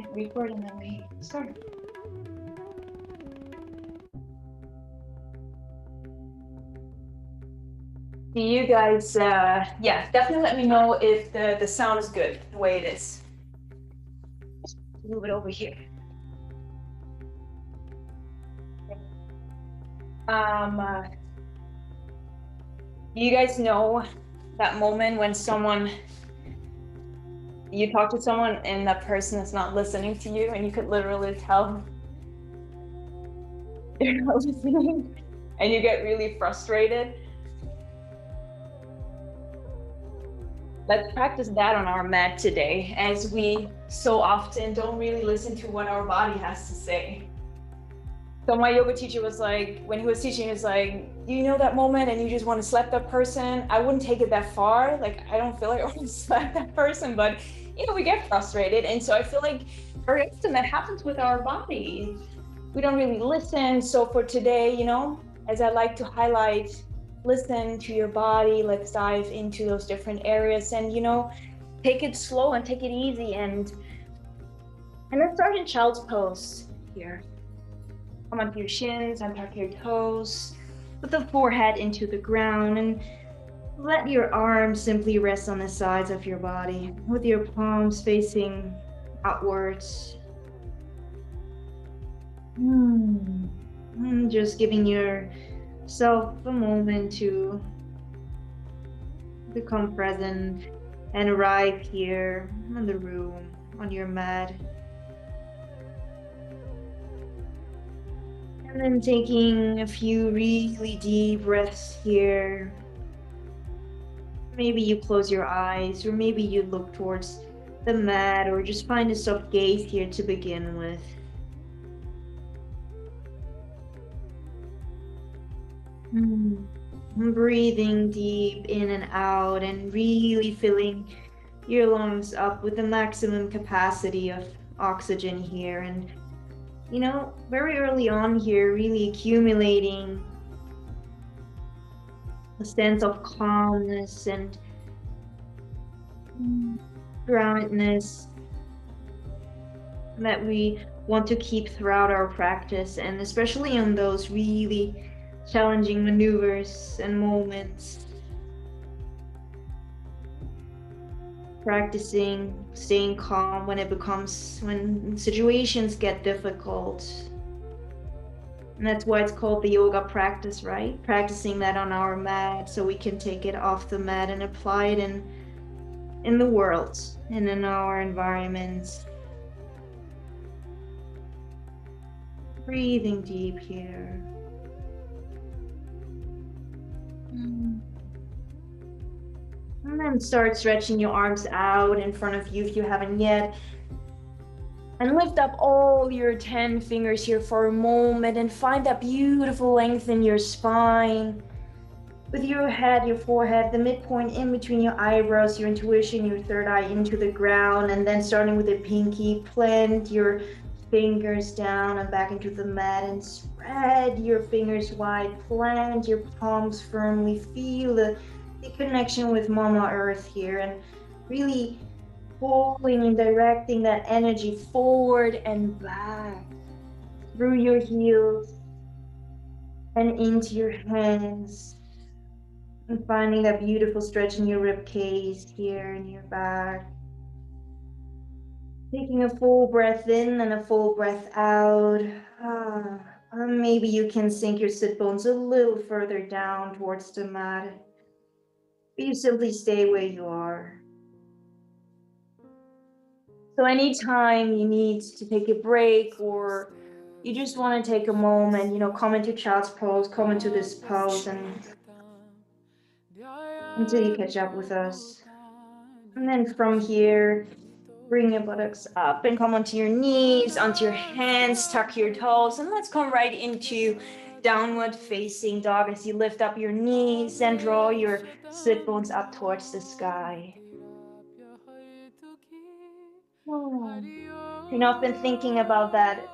hit record and then we start. Do you guys, yeah, definitely let me know if the sound is good, the way it is. Move it over here. Do you guys know that moment when you talk to someone and that person is not listening to you and you could literally tell they're not listening and you get really frustrated? Let's practice that on our mat today, as we so often don't really listen to what our body has to say. So my yoga teacher was like, when he was teaching, he was like, you know that moment and you just want to slap that person? I wouldn't take it that far. Like, I don't feel like I want to slap that person, but we get frustrated. And so I feel like very often that happens with our body. We don't really listen. So for today, as I like to highlight, listen to your body. Let's dive into those different areas and, take it slow and take it easy. And let's start in child's pose here. Come onto your shins, untuck your toes, put the forehead into the ground, and let your arms simply rest on the sides of your body with your palms facing outwards. And just giving yourself a moment to become present and arrive here in the room, on your mat. And then taking a few really deep breaths here. Maybe you close your eyes, or maybe you look towards the mat, or just find a soft gaze here to begin with. Breathing deep in and out and really filling your lungs up with the maximum capacity of oxygen here. And very early on here, really accumulating a sense of calmness and groundedness that we want to keep throughout our practice, and especially on those really challenging maneuvers and moments. Practicing staying calm when situations get difficult. And that's why it's called the yoga practice, right? Practicing that on our mat so we can take it off the mat and apply it in the world and in our environments. Breathing deep here. And then start stretching your arms out in front of you if you haven't yet. And lift up all your 10 fingers here for a moment and find that beautiful length in your spine. With your head, your forehead, the midpoint in between your eyebrows, your intuition, your third eye into the ground. And then starting with the pinky, plant your fingers down and back into the mat and spread your fingers wide. Plant your palms firmly. Feel the connection with Mama Earth here, and really pulling and directing that energy forward and back through your heels and into your hands, and finding that beautiful stretch in your rib cage here in your back. Taking a full breath in and a full breath out. Maybe you can sink your sit bones a little further down towards the mat. You simply stay where you are. So anytime you need to take a break, or you just want to take a moment, come into child's pose, come into this pose until you catch up with us. And then from here, bring your buttocks up and come onto your knees, onto your hands, tuck your toes, and let's come right into downward facing dog as you lift up your knees and draw your sit bones up towards the sky. I've been thinking about that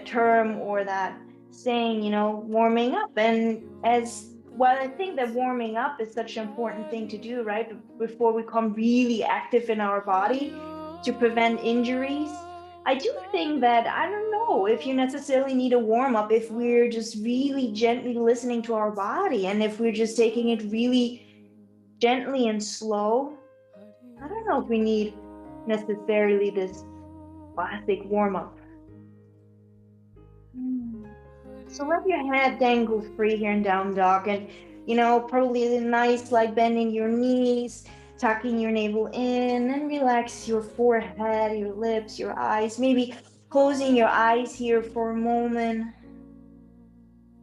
term or that saying, warming up. And I think that warming up is such an important thing to do, right? Before we become really active in our body to prevent injuries. I do think that I don't know if you necessarily need a warm up if we're just really gently listening to our body and if we're just taking it really gently and slow. I don't know if we need necessarily this classic warm up. So let your head dangle free here in down dog and probably a nice like bending your knees, tucking your navel in and relax your forehead, your lips, your eyes, maybe closing your eyes here for a moment.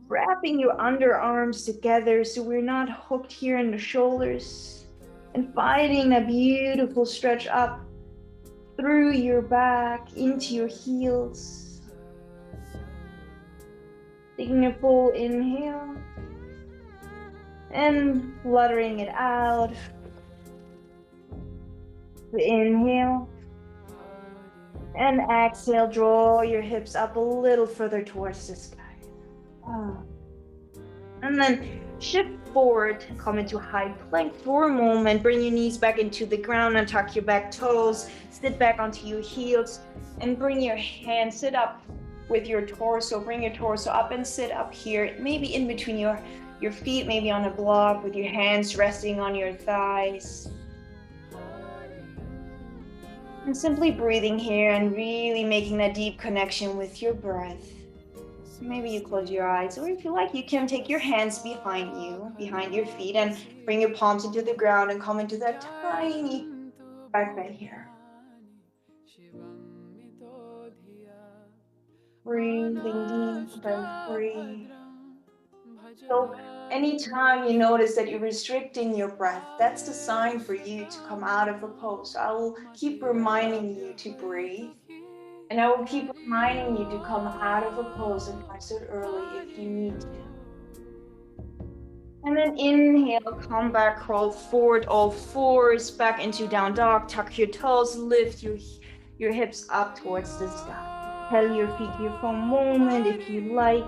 Wrapping your underarms together so we're not hooked here in the shoulders and finding a beautiful stretch up through your back into your heels. Taking a full inhale and fluttering it out. Inhale and exhale, draw your hips up a little further towards the sky. And then shift forward, come into high plank for a moment, bring your knees back into the ground and tuck your back toes, sit back onto your heels and bring your hands, sit up with your torso, bring your torso up and sit up here, maybe in between your feet, maybe on a block with your hands resting on your thighs. And simply breathing here and really making that deep connection with your breath. Maybe you close your eyes, or if you like, you can take your hands behind you, behind your feet, and bring your palms into the ground and come into that tiny breath right here. Breathing deep and free. So anytime you notice that you're restricting your breath, that's the sign for you to come out of a pose. I will keep reminding you to breathe. And I will keep reminding you to come out of a pose and press it early if you need to. And then inhale, come back, crawl forward, all fours, back into down dog, tuck your toes, lift your hips up towards the sky. Pedal your feet here for a moment if you like.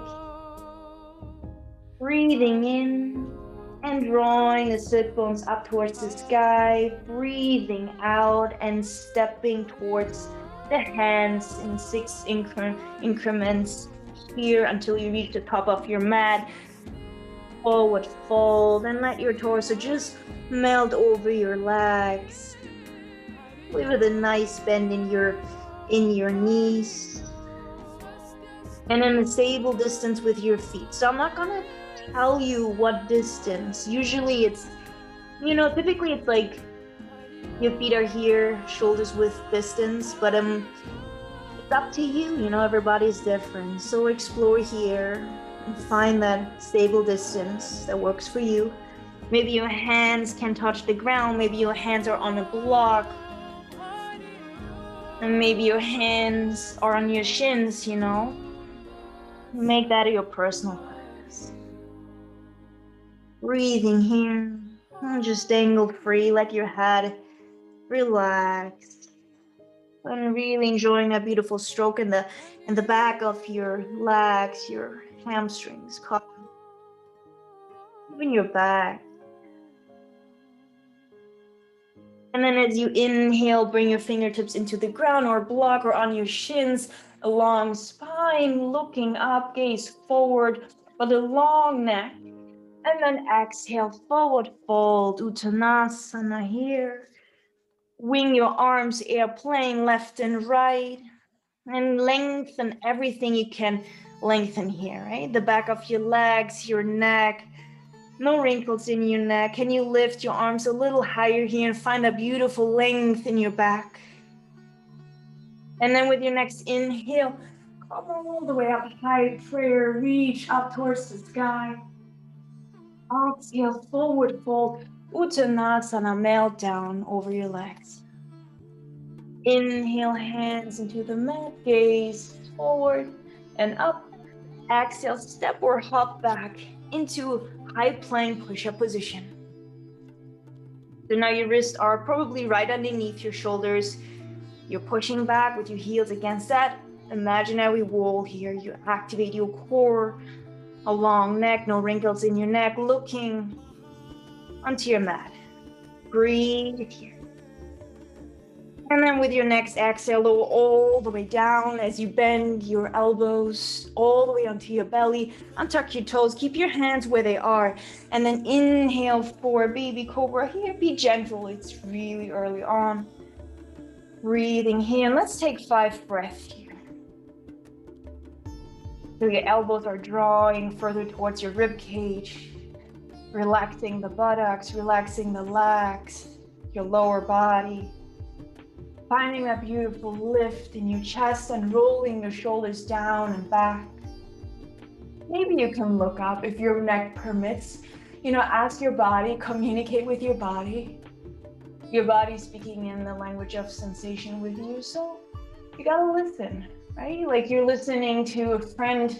Breathing in and drawing the sit bones up towards the sky, breathing out and stepping towards the hands in 6 increments here until you reach the top of your mat. Forward fold and let your torso just melt over your legs. With a nice bend in your knees. And in a stable distance with your feet. So I'm not gonna tell you what distance. Usually it's, typically it's like your feet are here, shoulders width distance, but it's up to you, everybody's different. So explore here and find that stable distance that works for you. Maybe your hands can touch the ground, maybe your hands are on a block, and maybe your hands are on your shins, Make that your personal practice. Breathing here, and just dangle free, let your head relax. And really enjoying that beautiful stroke in the back of your legs, your hamstrings, even your back. And then as you inhale, bring your fingertips into the ground or block or on your shins, a long spine, looking up, gaze forward, but a long neck. And then exhale, forward fold, Uttanasana here. Wing your arms, airplane, left and right. And lengthen everything you can lengthen here, right? The back of your legs, your neck. No wrinkles in your neck. Can you lift your arms a little higher here and find a beautiful length in your back? And then with your next inhale, come all the way up high, prayer, reach up towards the sky. Exhale, forward fold, Uttanasana, melt down over your legs. Inhale, hands into the mat, gaze forward and up. Exhale, step or hop back into high plank push-up position. So now your wrists are probably right underneath your shoulders. You're pushing back with your heels against that imaginary wall here. You activate your core, a long neck, no wrinkles in your neck, looking onto your mat. Breathe here. And then with your next exhale, lower all the way down as you bend your elbows all the way onto your belly. Untuck your toes, keep your hands where they are. And then inhale for baby cobra here. Be gentle, it's really early on. Breathing here, and let's take 5 breaths here. So your elbows are drawing further towards your rib cage, relaxing the buttocks, relaxing the legs, your lower body. Finding that beautiful lift in your chest and rolling your shoulders down and back. Maybe you can look up if your neck permits. Ask your body, communicate with your body. Your body speaking in the language of sensation with you, so you gotta listen, right? Like you're listening to a friend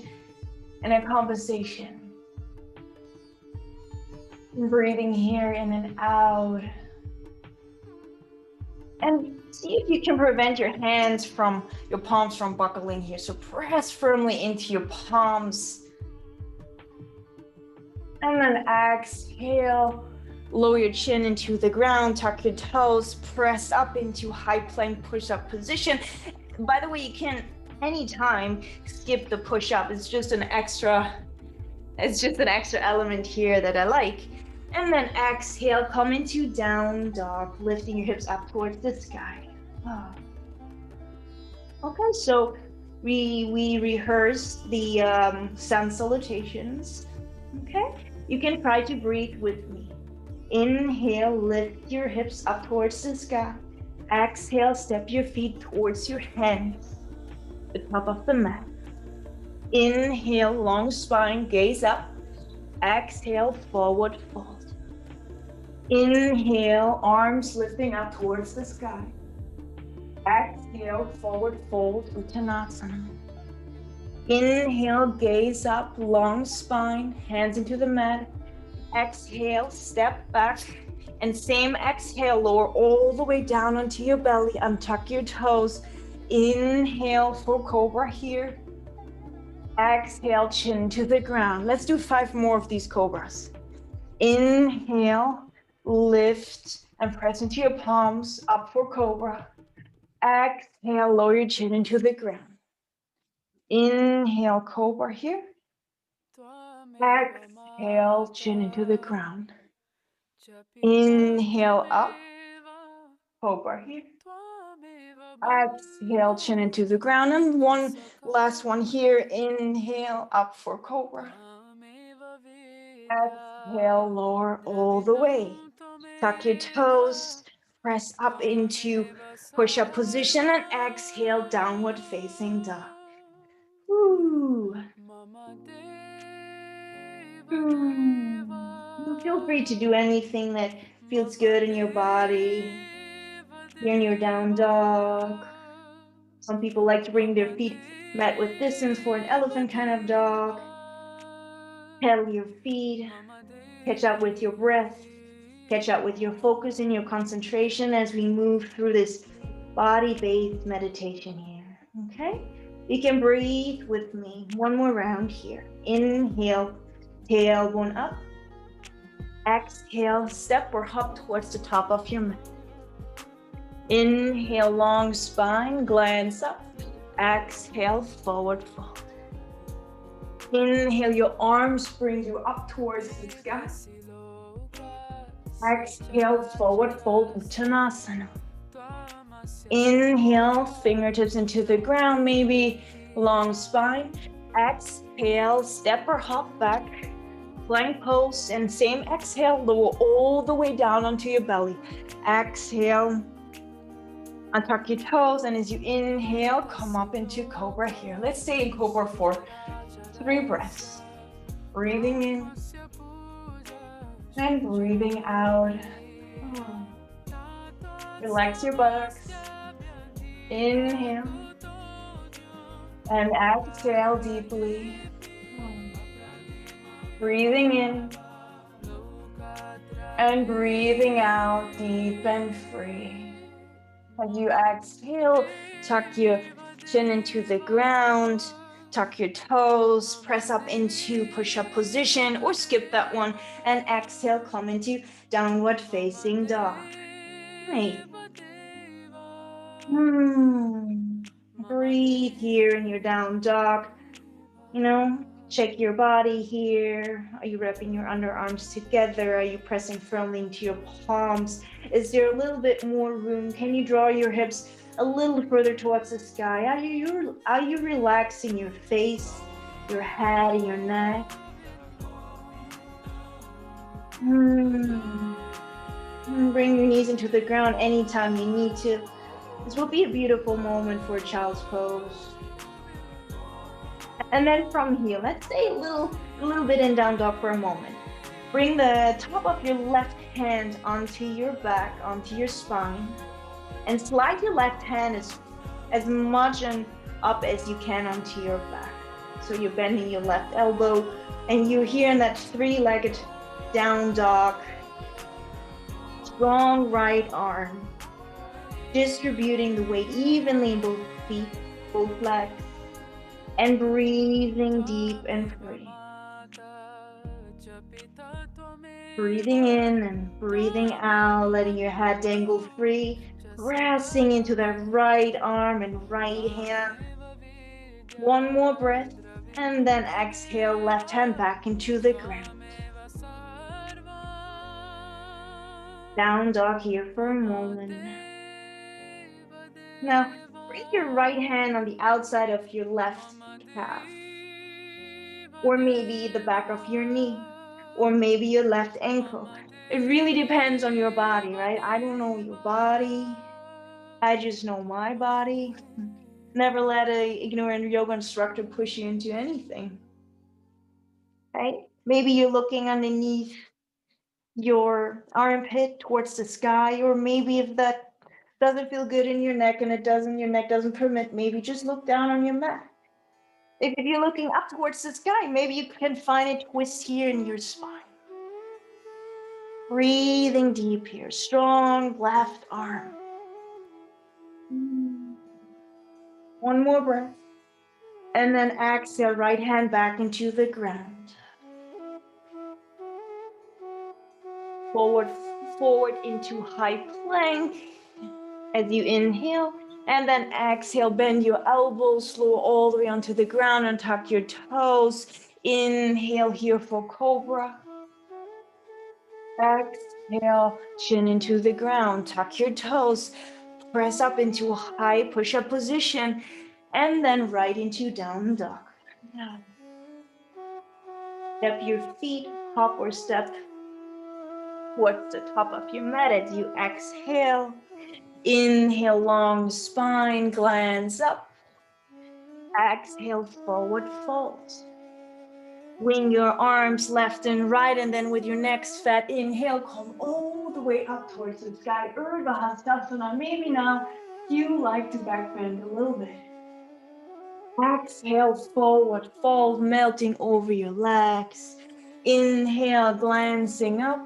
in a conversation. Breathing here in and out. And see if you can prevent your palms from buckling here. So press firmly into your palms. And then exhale, lower your chin into the ground, tuck your toes, press up into high plank push-up position. By the way, you can anytime skip the push-up. It's just an extra element here that I like. And then exhale, come into down dog, lifting your hips up towards the sky. Oh. Okay, so we rehearsed the sun salutations. Okay, you can try to breathe with me. Inhale, lift your hips up towards the sky. Exhale, step your feet towards your hands, the top of the mat. Inhale, long spine, gaze up. Exhale, forward fold. Inhale, arms lifting up towards the sky. Exhale, forward fold, Uttanasana. Inhale, gaze up, long spine, hands into the mat. Exhale, step back, and same exhale, lower all the way down onto your belly, untuck your toes. Inhale for cobra here. Exhale, chin to the ground. Let's do 5 more of these cobras. Inhale, lift and press into your palms, up for cobra. Exhale, lower your chin into the ground. Inhale, cobra here. Exhale, chin into the ground. Inhale up, cobra here. Exhale, chin into the ground. And one last one here. Inhale, up for cobra. Exhale, lower all the way. Tuck your toes, press up into push-up position, and exhale, downward facing dog. Woo. Feel free to do anything that feels good in your body. Here in your down dog. Some people like to bring their feet mat with distance for an elephant kind of dog. Pedal your feet, catch up with your breath, catch up with your focus and your concentration as we move through this body-based meditation here, okay? You can breathe with me. One more round here. Inhale, tailbone up. Exhale, step or hop towards the top of your mat. Inhale, long spine, glance up. Exhale, forward fold. Inhale, your arms bring you up towards the sky. Exhale, forward fold, Uttanasana. Inhale, fingertips into the ground, maybe long spine. Exhale, step or hop back, plank pose, and same exhale, lower all the way down onto your belly. Exhale, untuck your toes, and as you inhale, come up into cobra here. Let's stay in cobra for 3 breaths. Breathing in and breathing out. Relax your buttocks. Inhale and exhale deeply. Breathing in and breathing out deep and free. As you exhale, tuck your chin into the ground, tuck your toes, press up into push-up position or skip that one, and exhale, come into downward facing dog. Right. Breathe here in your down dog. Check your body here. Are you wrapping your underarms together? Are you pressing firmly into your palms? Is there a little bit more room? Can you draw your hips a little further towards the sky? Are you relaxing your face, your head, and your neck? Bring your knees into the ground anytime you need to. This will be a beautiful moment for a child's pose. And then from here, let's stay a little bit in down dog for a moment. Bring the top of your left hand onto your back, onto your spine, and slide your left hand as much and up as you can onto your back. So you're bending your left elbow, and you're here in that three-legged down dog. Strong right arm, distributing the weight evenly in both feet, both legs, and breathing deep and free. Breathing in and breathing out, letting your head dangle free, pressing into that right arm and right hand. One more breath, and then exhale, left hand back into the ground. Down dog here for a moment. Now, bring your right hand on the outside of your left calf, or maybe the back of your knee, or maybe your left ankle. It really depends on your body, right? I don't know your body. I just know my body. Never let an ignorant yoga instructor push you into anything, right? Maybe you're looking underneath your armpit towards the sky, or maybe if that doesn't feel good in your neck and your neck doesn't permit, maybe just look down on your mat. If you're looking up towards the sky, maybe you can find a twist here in your spine. Breathing deep here, strong left arm. One more breath. And then exhale, right hand back into the ground. Forward into high plank as you inhale. And then exhale, bend your elbows, lower all the way onto the ground and tuck your toes. Inhale here for cobra. Exhale, chin into the ground, tuck your toes, press up into a high push-up position, and then right into down dog. Step your feet, hop or step towards the top of your mat as you exhale. Inhale, long spine, glance up. Exhale, forward fold. Wing your arms left and right, and then with your next fat inhale, come all the way up towards the sky. Urdhva Hastasana. Maybe now you like to back bend a little bit. Exhale, forward fold, melting over your legs. Inhale, glancing up.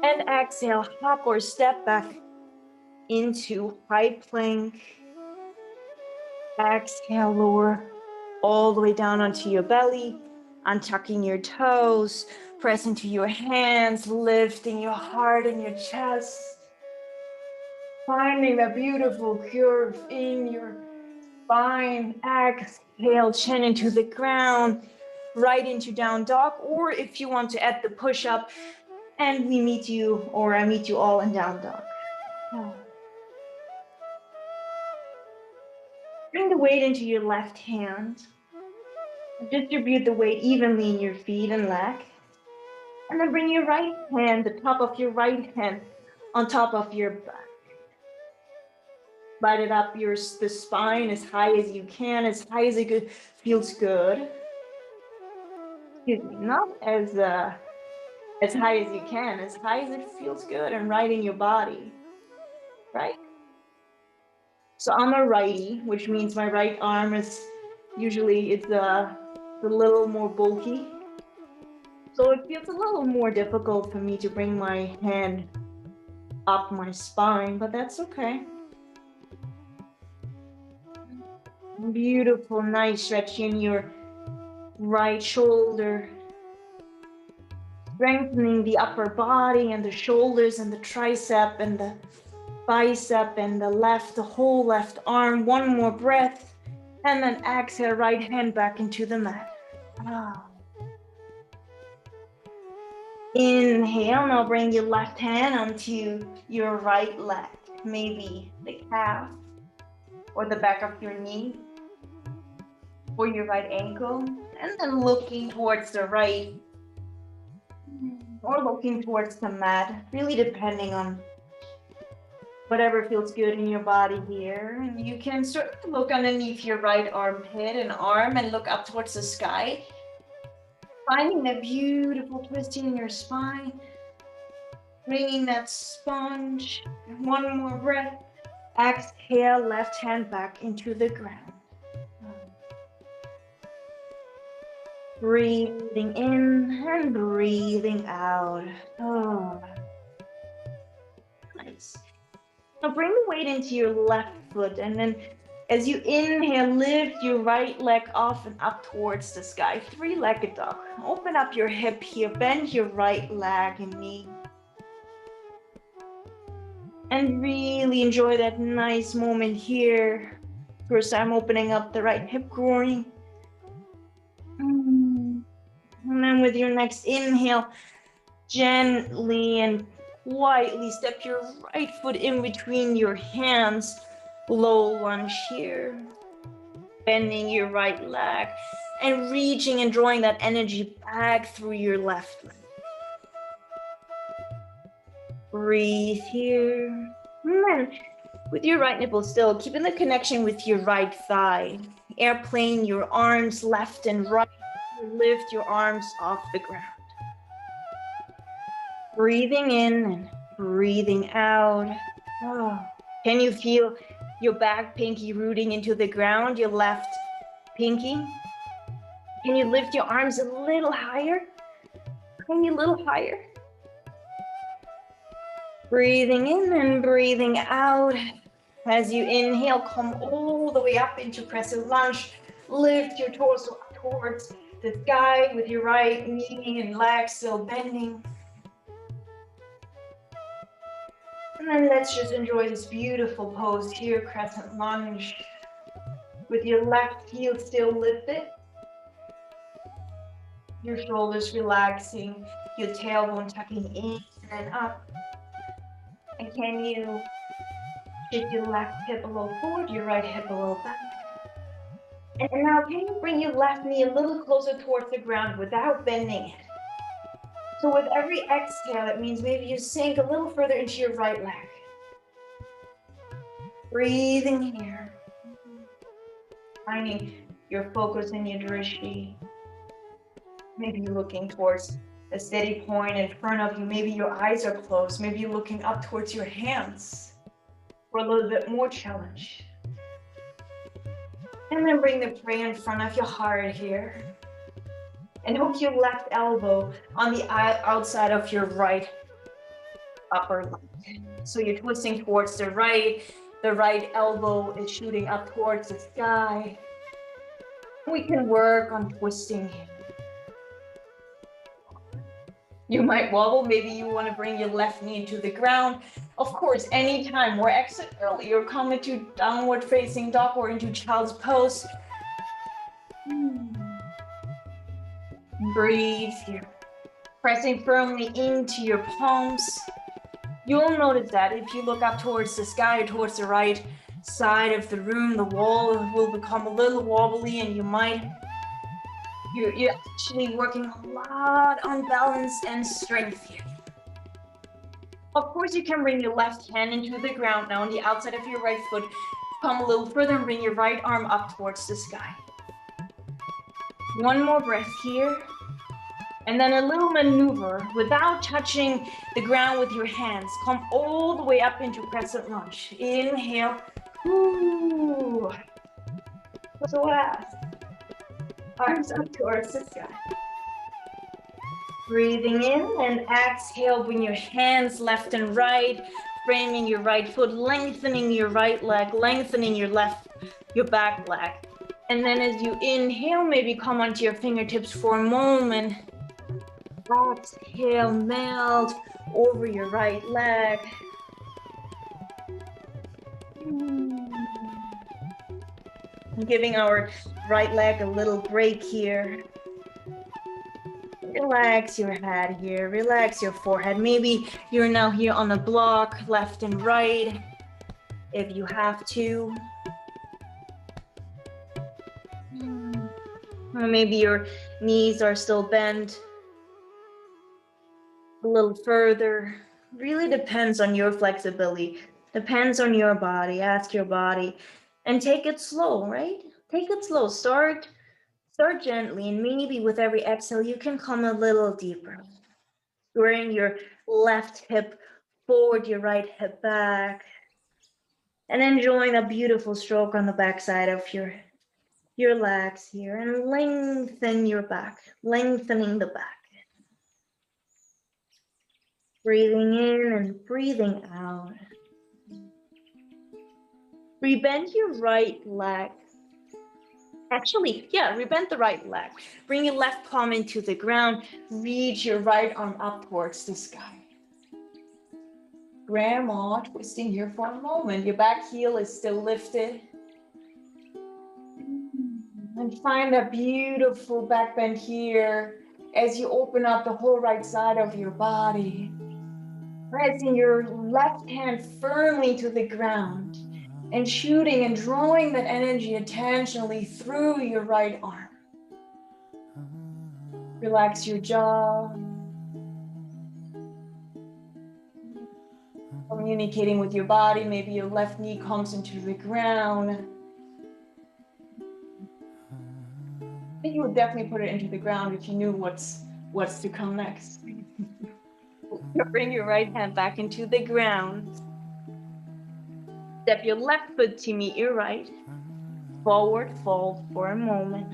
And exhale, hop or step back into high plank. Exhale, lower all the way down onto your belly, untucking your toes, press into your hands, lifting your heart and your chest, finding that beautiful curve in your spine. Exhale, chin into the ground, right into down dog, or if you want to add the push-up, and we meet you, or I meet you all in down dog. Bring the weight into your left hand. Distribute the weight evenly in your feet and leg. And then bring your right hand, the top of your right hand, on top of your back. Light it up the spine as high as you can, as high as it feels good. Excuse me, not as high as you can, as high as it feels good and right in your body, right? So I'm a righty, which means my right arm is usually a little more bulky. So it feels a little more difficult for me to bring my hand up my spine, but that's okay. Beautiful, nice stretch in your right shoulder. Strengthening the upper body and the shoulders and the tricep and the bicep and the whole left arm. One more breath. And then exhale, right hand back into the mat. Inhale, now bring your left hand onto your right leg, maybe the calf or the back of your knee or your right ankle, and then looking towards the right or looking towards the mat, really depending on whatever feels good in your body here. And you can sort of look underneath your right armpit and arm and look up towards the sky, finding that beautiful twist in your spine, bringing that sponge. One more breath. Exhale, left hand back into the ground. Breathing in and breathing out. Oh, nice. Now bring the weight into your left foot, and then as you inhale, lift your right leg off and up towards the sky. Three-legged dog. Open up your hip here, bend your right leg and knee. And really enjoy that nice moment here. First, I'm opening up the right hip groin. And then with your next inhale, gently and quietly step your right foot in between your hands. Low lunge here. Bending your right leg and reaching and drawing that energy back through your left leg. Breathe here. And then with your right nipple still, keeping the connection with your right thigh. Airplane your arms left and right. Lift your arms off the ground. Breathing in and breathing out. Oh. Can you feel your back pinky rooting into the ground, your left pinky? Can you lift your arms a little higher? Maybe a little higher. Breathing in and breathing out. As you inhale, come all the way up into crescent lunge. Lift your torso up towards the sky with your right knee and leg still bending. And then let's just enjoy this beautiful pose here, crescent lunge. With your left heel still lifted. Your shoulders relaxing, your tailbone tucking in and up. And can you shift your left hip a little forward, your right hip a little back? And now can you bring your left knee a little closer towards the ground without bending it? So with every exhale, it means maybe you sink a little further into your right leg. Breathing here. Finding your focus in your drishti. Maybe you're looking towards a steady point in front of you. Maybe your eyes are closed. Maybe you're looking up towards your hands for a little bit more challenge. And then bring the prayer in front of your heart here. And hook your left elbow on the outside of your right upper leg. So you're twisting towards the right elbow is shooting up towards the sky. We can work on twisting here. You might wobble, maybe you want to bring your left knee into the ground. Of course, anytime or exit early or come into downward facing dog or into child's pose. Breathe here. Pressing firmly into your palms. You'll notice that if you look up towards the sky or towards the right side of the room, the wall will become a little wobbly and you're actually working a lot on balance and strength here. Of course, you can bring your left hand into the ground now on the outside of your right foot. Come a little further and bring your right arm up towards the sky. One more breath here. And then a little maneuver without touching the ground with your hands. Come all the way up into crescent lunge. Inhale. Ooh. Last. Arms up towards the sky. Breathing in and exhale. Bring your hands left and right, framing your right foot, lengthening your right leg, lengthening your back leg. And then as you inhale, maybe come onto your fingertips for a moment. Exhale, melt over your right leg. Giving our right leg a little break here. Relax your head here, relax your forehead. Maybe you're now here on a block, left and right, if you have to. Or maybe your knees are still bent a little further. Really depends on your flexibility, depends on your body. Ask your body and take it slow, right? Take it slow. Start gently, and maybe with every exhale, you can come a little deeper. Bring your left hip forward, your right hip back, and enjoying a beautiful stroke on the back side of your legs here, and lengthen your back, lengthening the back. Breathing in and breathing out. Rebend your right leg. Actually, yeah, rebend the right leg. Bring your left palm into the ground. Reach your right arm up towards the sky. Grandma twisting here for a moment. Your back heel is still lifted. And find that beautiful back bend here as you open up the whole right side of your body. Pressing your left hand firmly to the ground and shooting and drawing that energy intentionally through your right arm. Relax your jaw. Communicating with your body, maybe your left knee comes into the ground. I think you would definitely put it into the ground if you knew what's to come next. Bring your right hand back into the ground. Step your left foot to meet your right. Forward fold for a moment.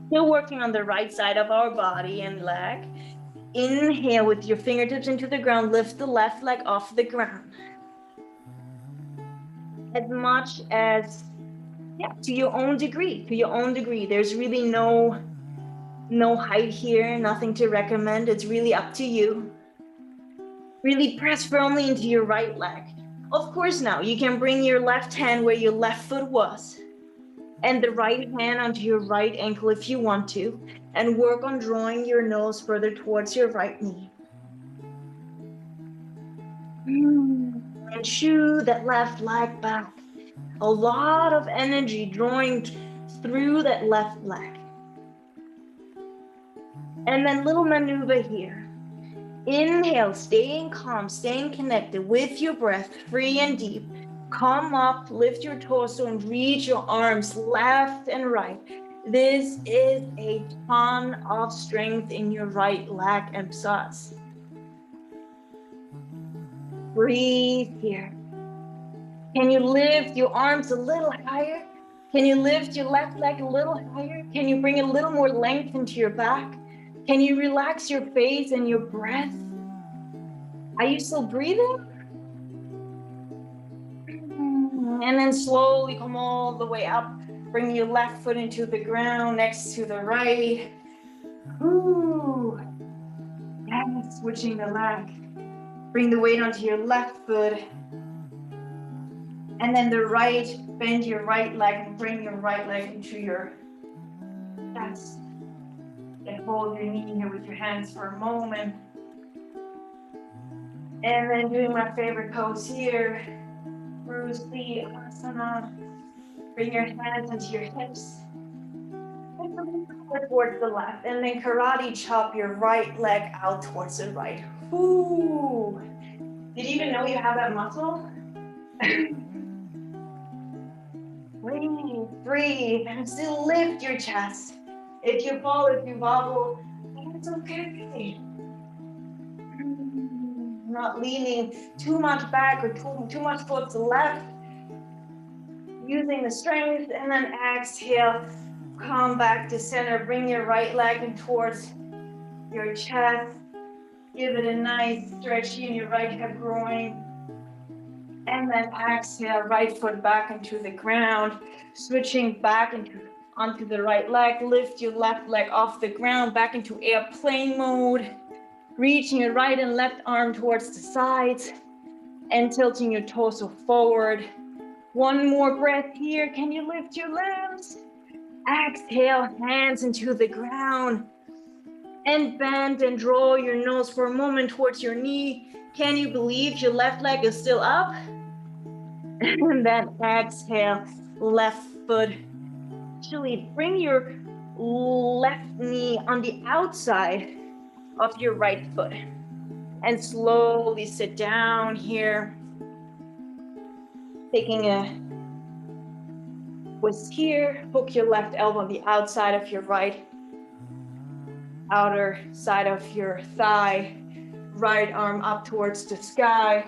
Still working on the right side of our body and leg. Inhale with your fingertips into the ground. Lift the left leg off the ground. As much as, to your own degree. There's really no height here, nothing to recommend. It's really up to you. Really press firmly into your right leg. Of course, now you can bring your left hand where your left foot was and the right hand onto your right ankle if you want to, and work on drawing your nose further towards your right knee. And shoo that left leg back. A lot of energy drawing through that left leg. And then little maneuver here. Inhale, staying calm, staying connected with your breath, free and deep. Come up, lift your torso and reach your arms left and right. This is a ton of strength in your right leg and psoas. Breathe here. Can you lift your arms a little higher? Can you lift your left leg a little higher? Can you bring a little more length into your back? Can you relax your face and your breath? Are you still breathing? And then slowly come all the way up. Bring your left foot into the ground next to the right. Ooh. And switching the leg. Bring the weight onto your left foot. And then the right, bend your right leg and bring your right leg into your chest. And hold your knee here with your hands for a moment. And then doing my favorite pose here, Bruce Lee Asana. Bring your hands into your hips. Towards the left, and then karate chop your right leg out towards the right. Ooh. Did you even know you have that muscle? Breathe, and still lift your chest. If you fall, if you wobble, it's okay. Not leaning too much back or too much towards the left. Using the strength, and then exhale. Come back to center. Bring your right leg in towards your chest. Give it a nice stretch in your right hip groin. And then exhale, right foot back into the ground. Switching back onto the right leg. Lift your left leg off the ground, back into airplane mode. Reaching your right and left arm towards the sides. and tilting your torso forward. One more breath here. Can you lift your limbs? Exhale, hands into the ground. And bend and draw your nose for a moment towards your knee. Can you believe your left leg is still up? And then exhale, left foot. Actually, bring your left knee on the outside of your right foot. And slowly sit down here. Taking a twist here. Hook your left elbow on the outside of your right outer side of your thigh. Right arm up towards the sky.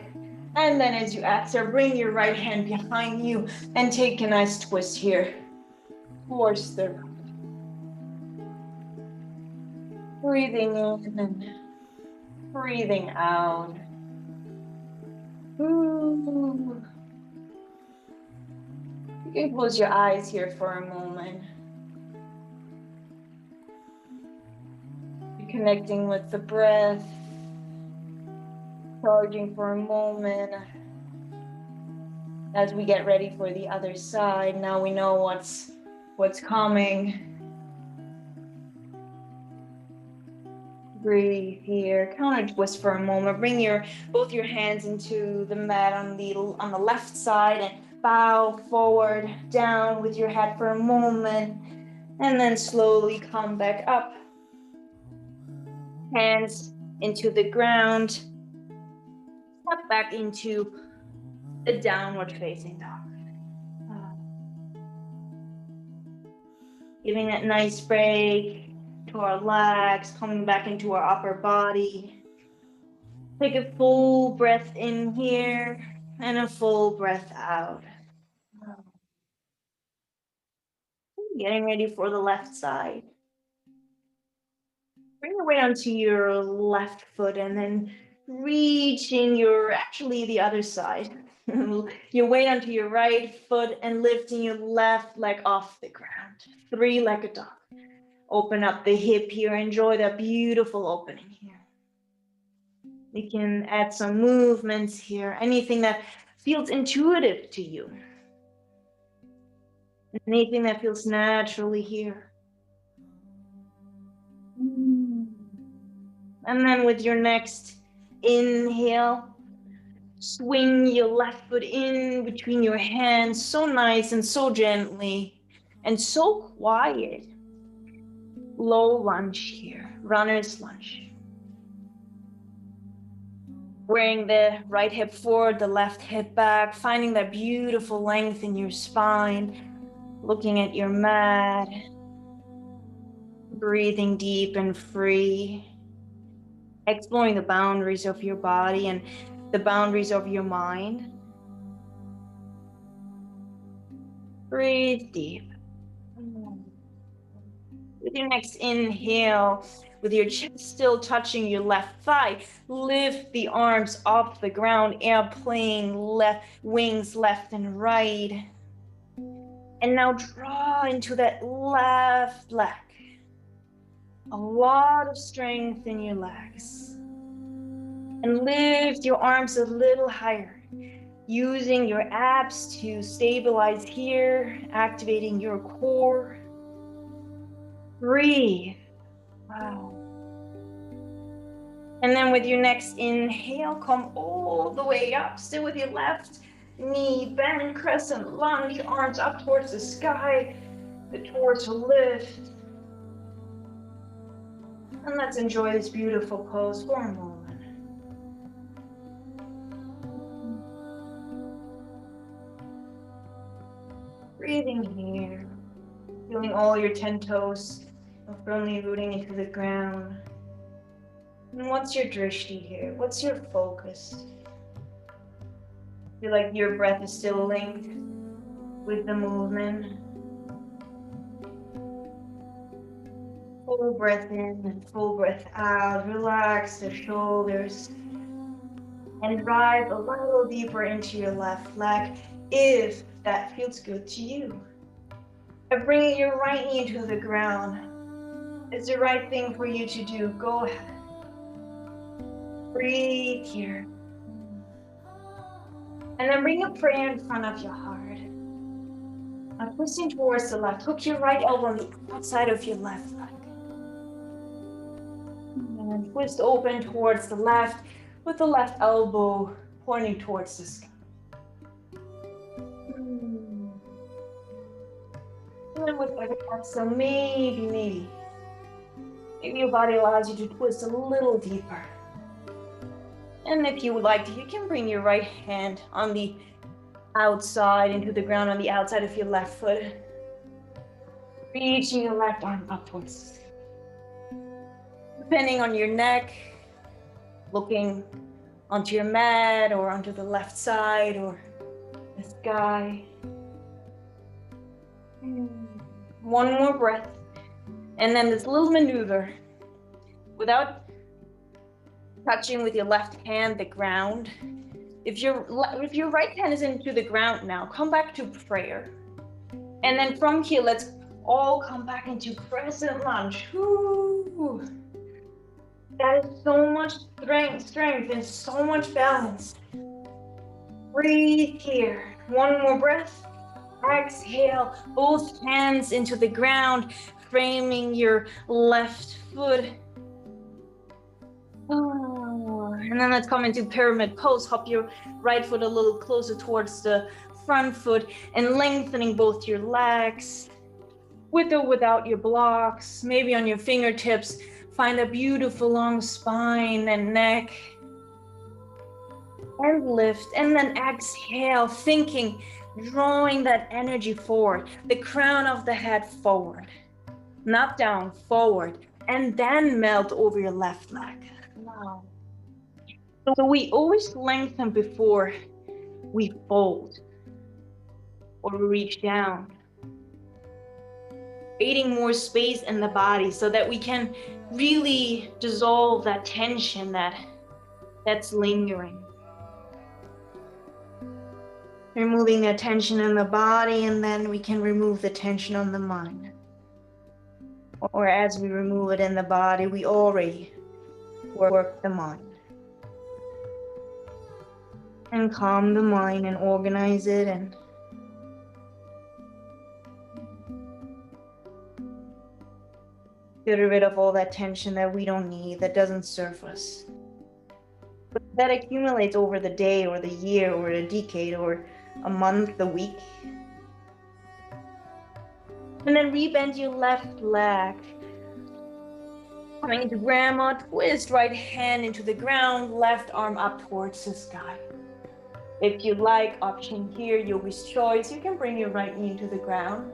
And then as you exhale, bring your right hand behind you and take a nice twist here towards the right. Breathing in and breathing out. Ooh. You can close your eyes here for a moment. Connecting with the breath. Charging for a moment. As we get ready for the other side, now we know what's coming. Breathe here. Counter twist for a moment. Bring both your hands into the mat on the left side and bow forward, down with your head for a moment, and then slowly come back up. Hands into the ground. Step back into a downward facing dog. Giving that nice break to our legs, coming back into our upper body. Take a full breath in here and a full breath out. Getting ready for the left side. Bring your weight onto your left foot and then reaching the other side. Your weight onto your right foot and lifting your left leg off the ground. Three-legged dog. Open up the hip here. Enjoy that beautiful opening here. You can add some movements here. Anything that feels intuitive to you. Anything that feels naturally here. And then with your next inhale, swing your left foot in between your hands, so nice and so gently and so quiet. Low lunge here, runner's lunge. Bring the right hip forward, the left hip back, finding that beautiful length in your spine, looking at your mat, breathing deep and free. Exploring the boundaries of your body and the boundaries of your mind. Breathe deep. With your next inhale, with your chest still touching your left thigh, lift the arms off the ground, airplane, wings left and right. And now draw into that left leg. A lot of strength in your legs. And lift your arms a little higher, using your abs to stabilize here, activating your core. Breathe. Wow. And then with your next inhale, come all the way up, still with your left knee, bend, crescent lunge, arms up towards the sky, the torso lift. And let's enjoy this beautiful pose for a moment. Breathing here, feeling all your 10 toes firmly rooting into the ground. And what's your drishti here? What's your focus? Feel like your breath is still linked with the movement. Full breath in and full breath out. Relax the shoulders. And drive a little deeper into your left leg if that feels good to you. And bringing your right knee to the ground is the right thing for you to do. Go ahead. Breathe here. And then bring a prayer in front of your heart. Now twisting towards the left. Hook your right elbow on the outside of your left leg. And then twist open towards the left with the left elbow pointing towards the sky. And then with every exhale, maybe your body allows you to twist a little deeper. And if you would like to, you can bring your right hand on the outside into the ground on the outside of your left foot. Reaching your left arm upwards. Depending on your neck, looking onto your mat or onto the left side or the sky. One more breath. And then this little maneuver, without touching with your left hand the ground. If your right hand is into the ground now, come back to prayer. And then from here, let's all come back into crescent lunge. Woo. That is so much strength and so much balance. Breathe here. One more breath. Exhale, both hands into the ground, framing your left foot. And then let's come into pyramid pose. Hop your right foot a little closer towards the front foot and lengthening both your legs with or without your blocks, maybe on your fingertips. Find a beautiful long spine and neck. And lift, and then exhale, thinking, drawing that energy forward, the crown of the head forward, not down, forward, and then melt over your left leg. Wow. So we always lengthen before we fold or we reach down, creating more space in the body so that we can really dissolve that tension that's lingering. Removing the tension in the body, and then we can remove the tension on the mind. Or as we remove it in the body, we already work the mind. And calm the mind and organize it and get rid of all that tension that we don't need, that doesn't serve us. But that accumulates over the day or the year or a decade or a month, a week. And then rebend your left leg. Coming into grandma twist, right hand into the ground, left arm up towards the sky. If you like, option here, yogi's choice, you can bring your right knee into the ground.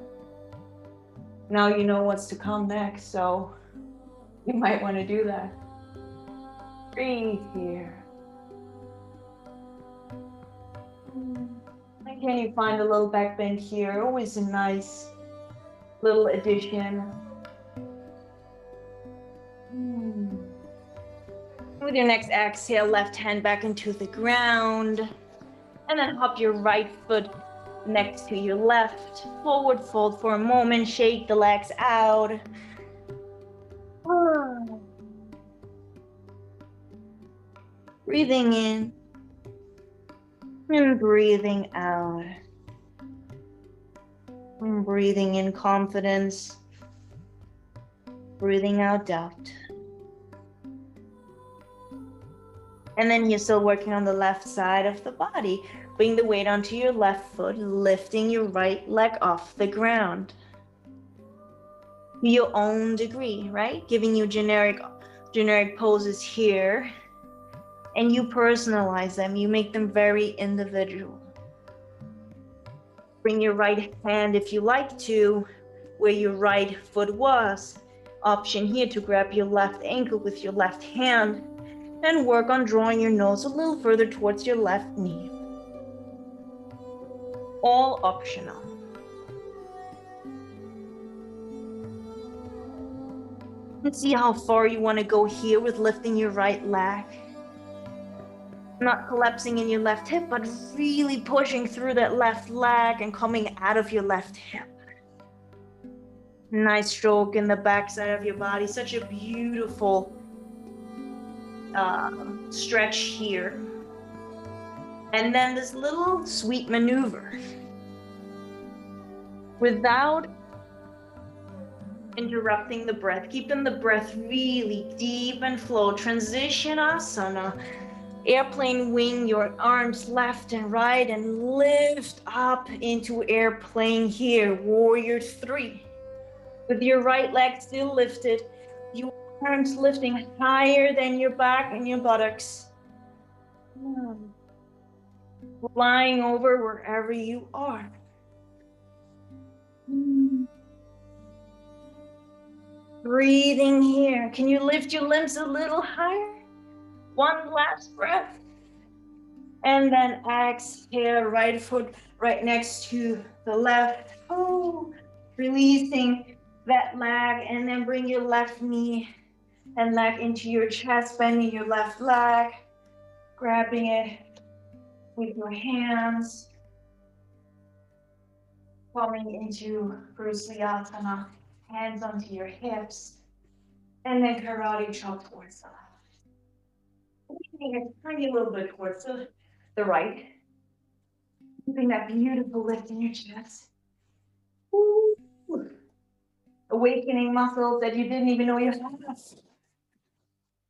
Now you know what's to come next, so you might want to do that. Breathe here. And can you find a little back bend here? Always a nice little addition. With your next exhale, left hand back into the ground. And then hop your right foot next to your left. Forward fold for a moment. Shake the legs out. Breathing in. And breathing out. And breathing in confidence. Breathing out doubt. And then you're still working on the left side of the body. Bring the weight onto your left foot, lifting your right leg off the ground. To your own degree, right? Giving you generic poses here. And you personalize them. You make them very individual. Bring your right hand, if you like to, where your right foot was. Option here to grab your left ankle with your left hand. And work on drawing your nose a little further towards your left knee. All optional. And see how far you want to go here with lifting your right leg. Not collapsing in your left hip, but really pushing through that left leg and coming out of your left hip. Nice stroke in the backside of your body. Such a beautiful stretch here. And then this little sweet maneuver. Without interrupting the breath, keeping the breath really deep and flow. Transition asana. Airplane wing your arms left and right and lift up into airplane here. Warrior 3. With your right leg still lifted, your arms lifting higher than your back and your buttocks. Flying over wherever you are. Breathing here. Can you lift your limbs a little higher? One last breath. And then exhale, right foot right next to the left. Oh, releasing that leg, and then bring your left knee and leg into your chest, bending your left leg, grabbing it with your hands, coming into Vinyasa, hands onto your hips, and then karate chop towards the left. Leaning a tiny little bit towards the right. Keeping that beautiful lift in your chest. Ooh. Awakening muscles that you didn't even know you had.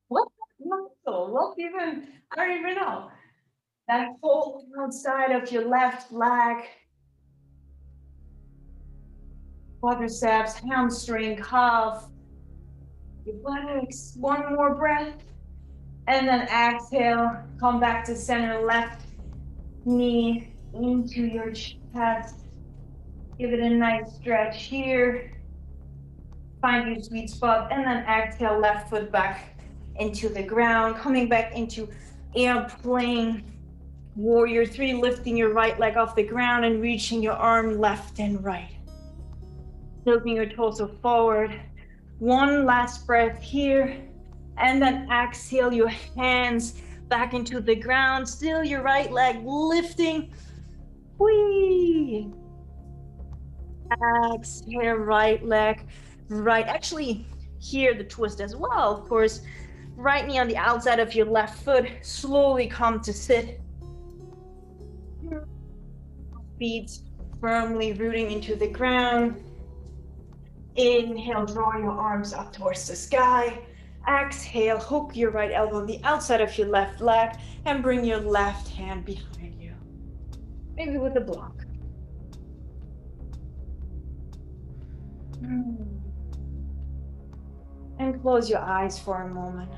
What muscle? What even? I don't even know. That whole outside of your left leg, quadriceps, hamstring, calf, your buttocks. One more breath. And then exhale, come back to center, left knee into your chest. Give it a nice stretch here. Find your sweet spot, and then exhale, left foot back into the ground, coming back into airplane. Warrior 3, lifting your right leg off the ground and reaching your arm left and right. Tilting your torso forward. One last breath here. And then exhale your hands back into the ground. Still your right leg lifting. Whee! Exhale, right leg, right. Actually, here the twist as well, of course. Right knee on the outside of your left foot. Slowly come to sit. Feet firmly rooting into the ground. Inhale, draw your arms up towards the sky. Exhale, hook your right elbow on the outside of your left leg and bring your left hand behind you. Maybe with a block. And close your eyes for a moment.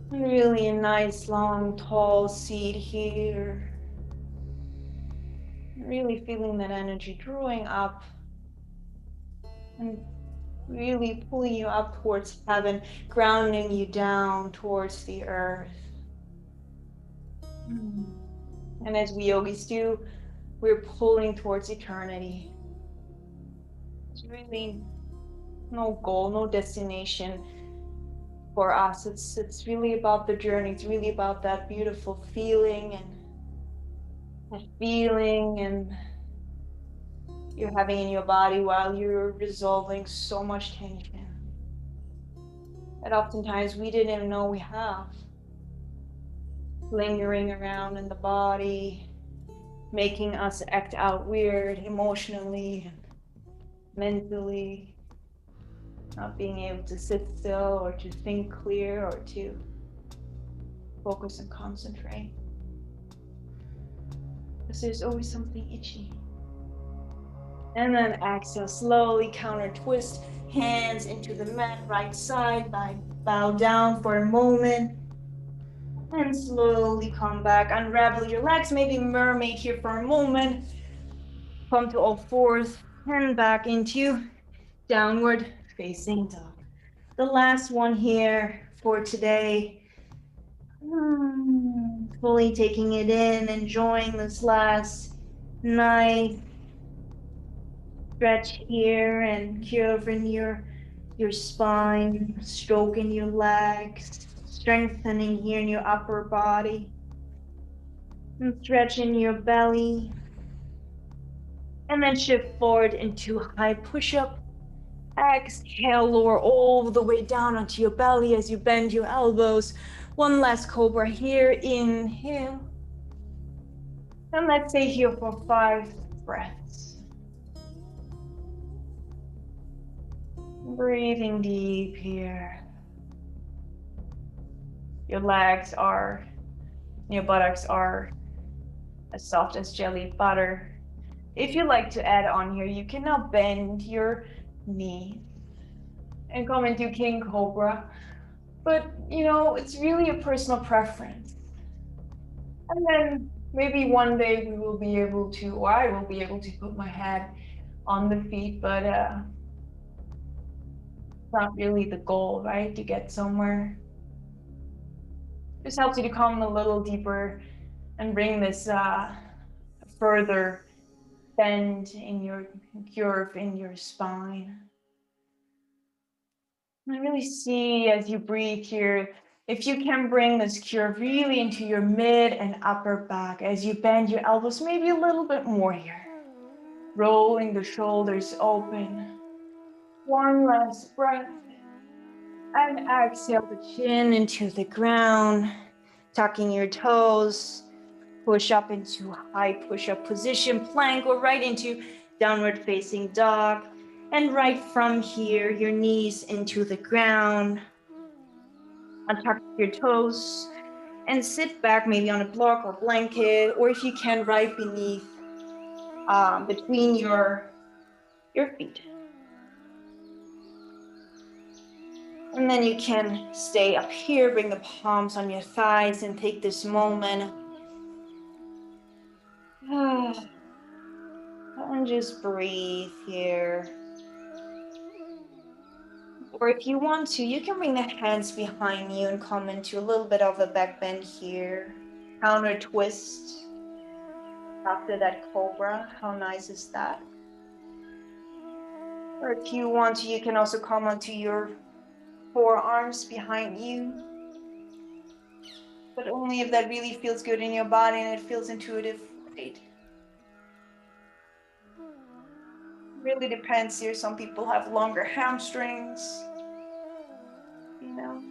Really a nice, long, tall seat here. Really feeling that energy drawing up and really pulling you up towards heaven, grounding you down towards the earth. And as we yogis do, we're pulling towards eternity. There's really no goal, no destination for us. It's really about the journey. It's really about that beautiful feeling and you're having in your body while you're resolving so much tension that oftentimes we didn't even know we have. Lingering around in the body, making us act out weird emotionally and mentally, not being able to sit still or to think clear or to focus and concentrate. Because there's always something itchy. And then exhale, slowly counter twist, hands into the mat, right side, bow down for a moment. And slowly come back, unravel your legs, maybe mermaid here for a moment. Come to all fours and back into downward facing dog. The last one here for today. Fully taking it in, enjoying this last nice stretch here and curving your spine, stroking your legs, strengthening here in your upper body, and stretching your belly. And then shift forward into high push-up. Exhale, lower all the way down onto your belly as you bend your elbows. One last cobra here, inhale. And let's stay here for 5 breaths. Breathing deep here. Your legs are, your buttocks are as soft as jelly butter. If you like to add on here, you can now bend your knee and come into King Cobra. But, you know, it's really a personal preference. And then maybe one day we will be able to, or I will be able to put my head on the feet, but it's not really the goal, right? To get somewhere. This helps you to come a little deeper and bring this further bend in your curve in your spine. And really see as you breathe here, if you can bring this curve really into your mid and upper back as you bend your elbows maybe a little bit more here. Rolling the shoulders open. One last breath. And exhale the chin into the ground, tucking your toes. Push up into high push-up position, plank, or right into downward facing dog. And right from here, your knees into the ground. Untuck your toes and sit back maybe on a block or blanket, or if you can, right beneath, between your feet. And then you can stay up here, bring the palms on your thighs and take this moment. And just breathe here. Or if you want to, you can bring the hands behind you and come into a little bit of a back bend here. Counter twist after that cobra. How nice is that? Or if you want to, you can also come onto your forearms behind you. But only if that really feels good in your body and it feels intuitive, right? Really depends here. Some people have longer hamstrings, you know.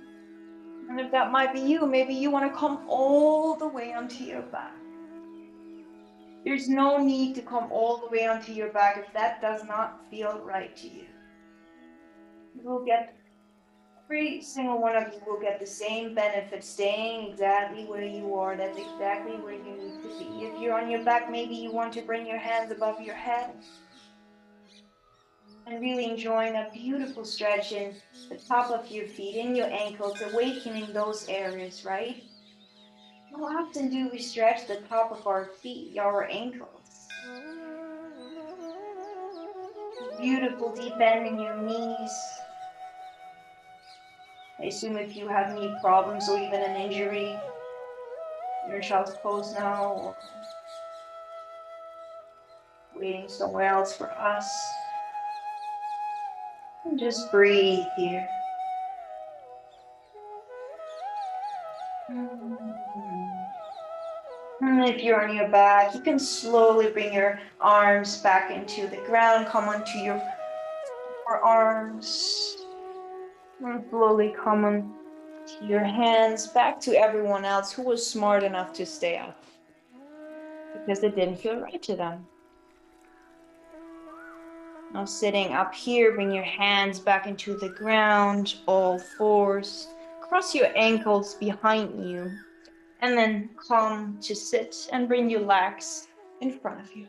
And if that might be you, maybe you want to come all the way onto your back. There's no need to come all the way onto your back if that does not feel right to you. You will get, every single one of you will get the same benefit staying exactly where you are. That's exactly where you need to be. If you're on your back, maybe you want to bring your hands above your head and really enjoying a beautiful stretch in the top of your feet, in your ankles, awakening those areas, right? How often do we stretch the top of our feet, our ankles? Beautiful deep bend in your knees. I assume if you have knee problems or even an injury, you're in child's pose now, or waiting somewhere else for us. And just breathe here. And if you're on your back, you can slowly bring your arms back into the ground, come onto your forearms, and slowly come on to your hands, back to everyone else who was smart enough to stay up because it didn't feel right to them. Now sitting up here, bring your hands back into the ground, all fours. Cross your ankles behind you, and then come to sit and bring your legs in front of you.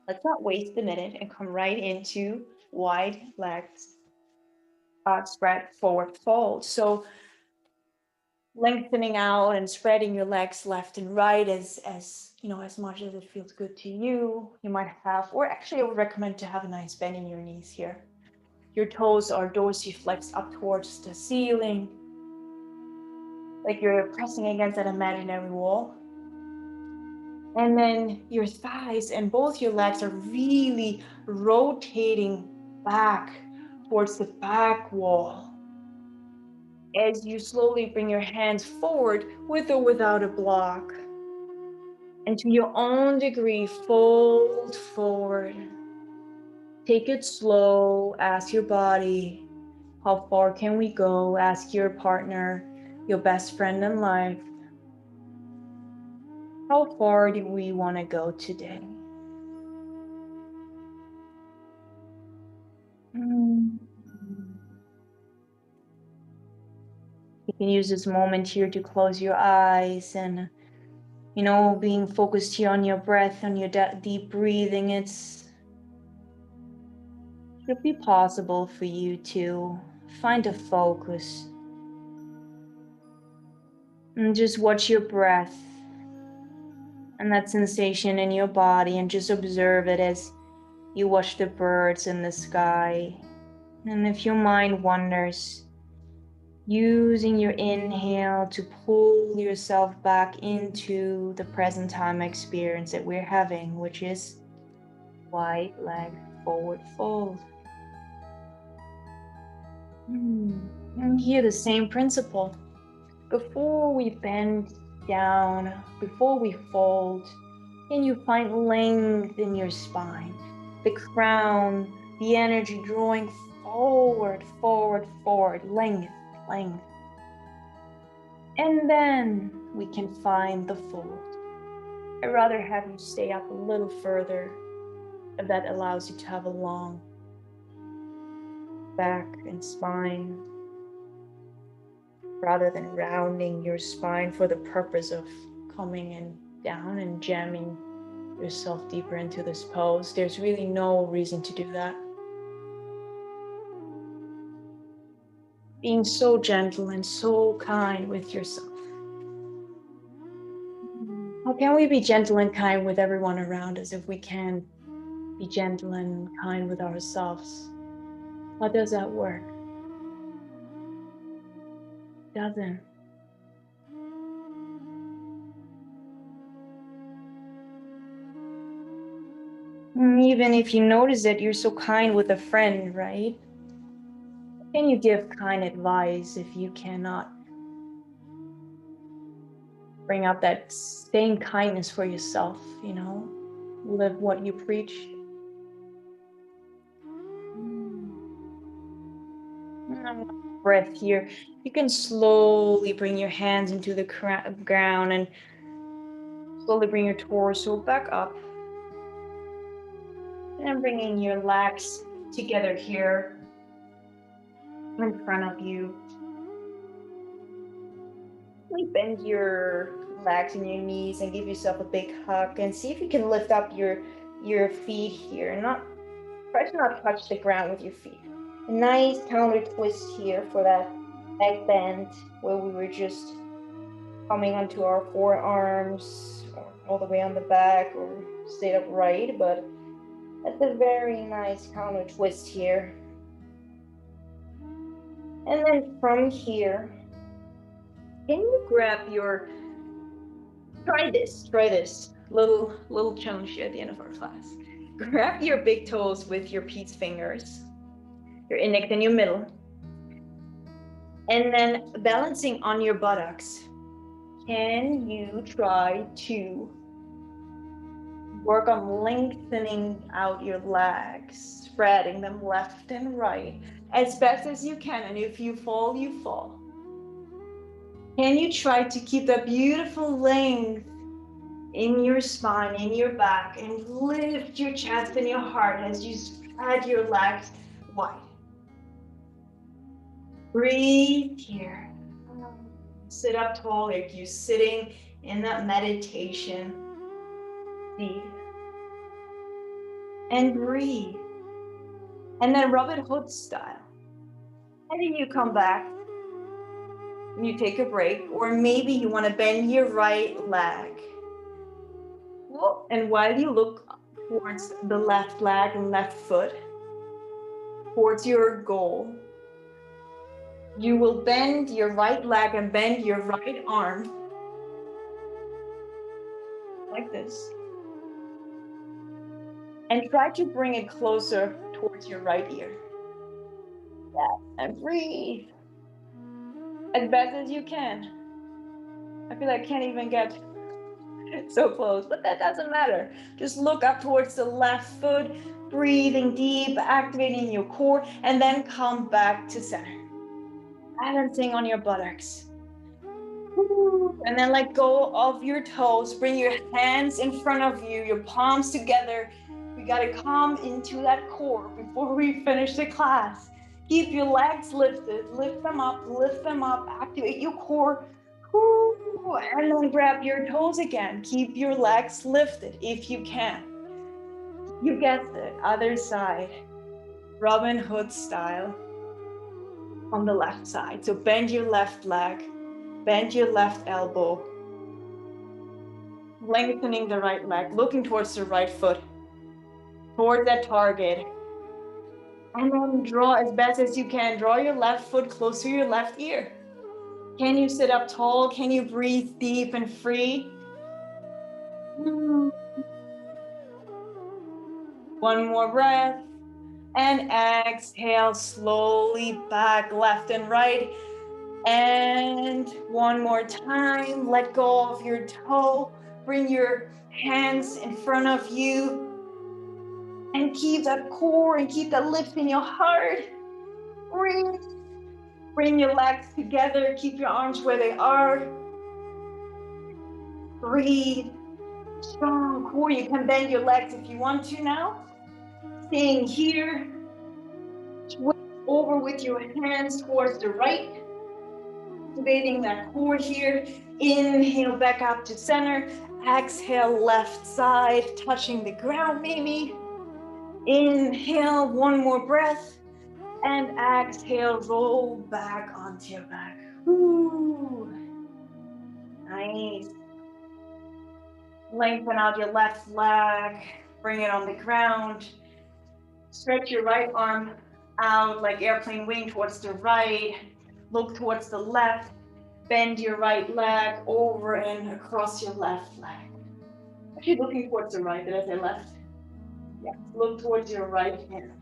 Let's not waste a minute and come right into wide legs, spread forward fold. So lengthening out and spreading your legs left and right as you know, as much as it feels good to you. You might have, or actually I would recommend to have a nice bend in your knees here. Your toes are dorsiflexed up towards the ceiling, like you're pressing against that imaginary wall. And then your thighs and both your legs are really rotating back towards the back wall. As you slowly bring your hands forward with or without a block. And to your own degree, fold forward. Take it slow. Ask your body, how far can we go? Ask your partner, your best friend in life, how far do we want to go today? You can use this moment here to close your eyes and, being focused here on your breath, on your deep breathing. It should be possible for you to find a focus and just watch your breath and that sensation in your body, and just observe it as you watch the birds in the sky. And if your mind wanders, using your inhale to pull yourself back into the present time experience that we're having, which is wide leg forward fold. And here the same principle. Before we bend down, before we fold, can you find length in your spine? The crown, the energy drawing forward, forward, forward, length, length. And then we can find the fold. I'd rather have you stay up a little further if that allows you to have a long back and spine, rather than rounding your spine for the purpose of coming in down and jamming yourself deeper into this pose. There's really no reason to do that. Being so gentle and so kind with yourself. How can we be gentle and kind with everyone around us if we can be gentle and kind with ourselves? How does that work? It doesn't. Even if you notice that you're so kind with a friend, right? Can you give kind advice if you cannot bring out that same kindness for yourself, live what you preach? Breath here. You can slowly bring your hands into the ground and slowly bring your torso back up. And I'm bringing your legs together here in front of you. Bend your legs and your knees and give yourself a big hug, and see if you can lift up your feet here. Try to not touch the ground with your feet. A nice counter twist here for that back bend, where we were just coming onto our forearms all the way on the back, or stayed upright, but that's a very nice counter twist here. And then from here, can you grab your, try this, little challenge here at the end of our class. Grab your big toes with your peace fingers, your index and your middle, and then balancing on your buttocks. Can you try to work on lengthening out your legs, spreading them left and right as best as you can? And if you fall, you fall. Can you try to keep that beautiful length in your spine, in your back, and lift your chest and your heart as you spread your legs wide? Breathe here. Sit up tall like you're sitting in that meditation seat. And breathe. And then Robin Hood style. And then you come back and you take a break, or maybe you want to bend your right leg. And while you look towards the left leg and left foot, towards your goal, you will bend your right leg and bend your right arm like this. And try to bring it closer towards your right ear. And breathe as best as you can. I feel like I can't even get So close, but that doesn't matter. Just look up towards the left foot, breathing deep, activating your core, and then come back to center. Balancing on your buttocks. And then let go of your toes. Bring your hands in front of you, your palms together. We gotta come into that core before we finish the class. Keep your legs lifted, lift them up, activate your core. And then grab your toes again. Keep your legs lifted if you can. You guessed it, other side. Robin Hood style on the left side. So bend your left leg, bend your left elbow, lengthening the right leg, looking towards the right foot, towards that target. And then draw as best as you can. Draw your left foot close to your left ear. Can you sit up tall? Can you breathe deep and free? One more breath. And exhale slowly back, left and right. And one more time, let go of your toe. Bring your hands in front of you. And keep that core and keep that lift in your heart. Breathe. Bring your legs together. Keep your arms where they are. Breathe. Strong core. You can bend your legs if you want to now. Staying here. Switch over with your hands towards the right. Activating that core here. Inhale back up to center. Exhale left side, touching the ground maybe. Inhale, one more breath. And exhale, roll back onto your back. Ooh. Nice. Lengthen out your left leg. Bring it on the ground. Stretch your right arm out like airplane wing towards the right. Look towards the left. Bend your right leg over and across your left leg. Actually looking towards the right. Did I say left? Yeah. Look towards your right hand.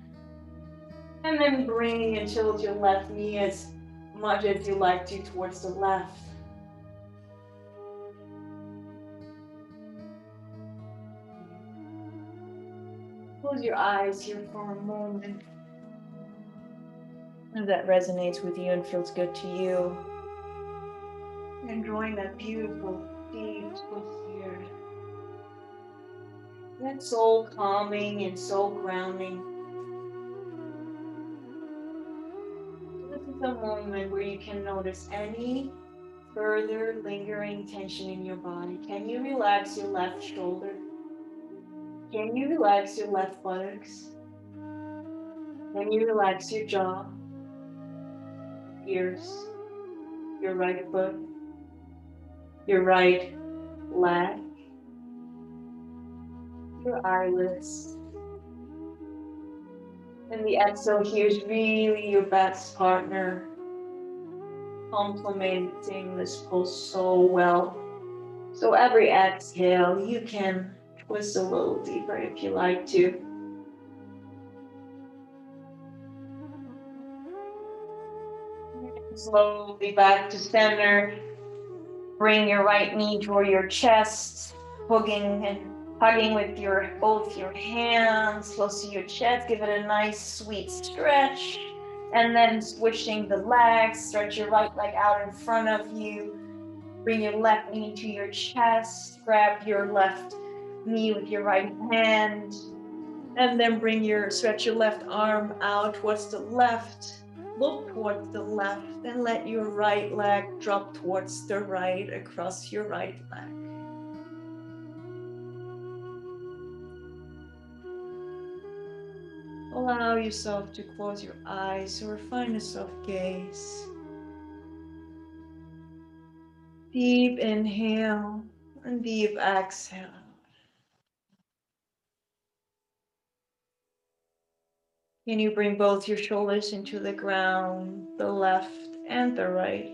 And then bring and tilt your left knee as much as you like to towards the left. Close your eyes here for a moment. If that resonates with you and feels good to you, and drawing that beautiful deep twist here. That's so calming and so grounding. This is a moment where you can notice any further lingering tension in your body. Can you relax your left shoulder? Can you relax your left buttocks? Can you relax your jaw, ears, your right foot, your right leg, your eyelids? And the exhale here is really your best partner, complementing this pose so well. So every exhale, you can twist a little deeper if you like to. Slowly back to center. Bring your right knee toward your chest, hugging with both your hands close to your chest. Give it a nice sweet stretch. And then switching the legs, stretch your right leg out in front of you. Bring your left knee to your chest. Grab your left knee with your right hand. And then stretch your left arm out towards the left. Look towards the left and let your right leg drop towards the right across your right leg. Allow yourself to close your eyes or find a soft gaze. Deep inhale and deep exhale. Can you bring both your shoulders into the ground, the left and the right?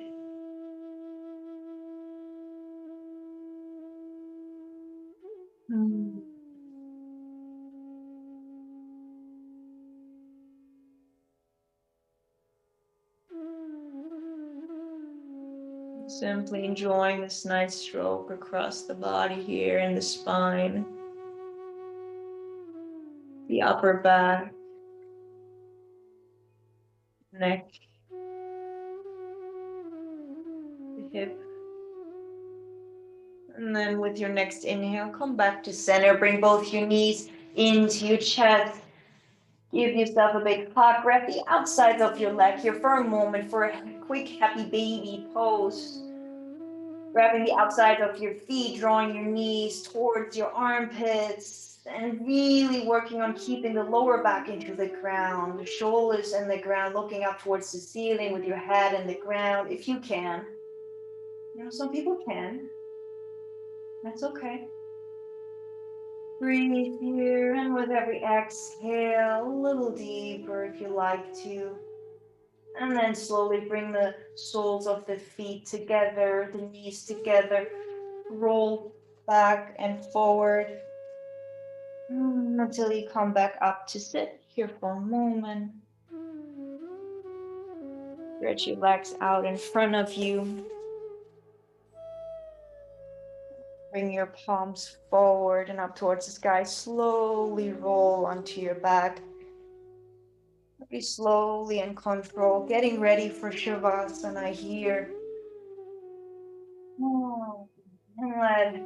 Simply enjoying this nice stroke across the body here in the spine, the upper back, neck, the hip. And then with your next inhale, come back to center. Bring both your knees into your chest. Give yourself a big hug. Grab the outsides of your leg here for a moment for a quick happy baby pose. Grabbing the outside of your feet, drawing your knees towards your armpits, and really working on keeping the lower back into the ground, the shoulders in the ground, looking up towards the ceiling with your head in the ground, if you can. You know, some people can. That's okay. Breathe here, and with every exhale, a little deeper if you like to. And then slowly bring the soles of the feet together, the knees together. Roll back and forward until you come back up to sit here for a moment. Stretch your legs out in front of you. Bring your palms forward and up towards the sky. Slowly roll onto your back. Very slowly and control, getting ready for Shavasana here. And let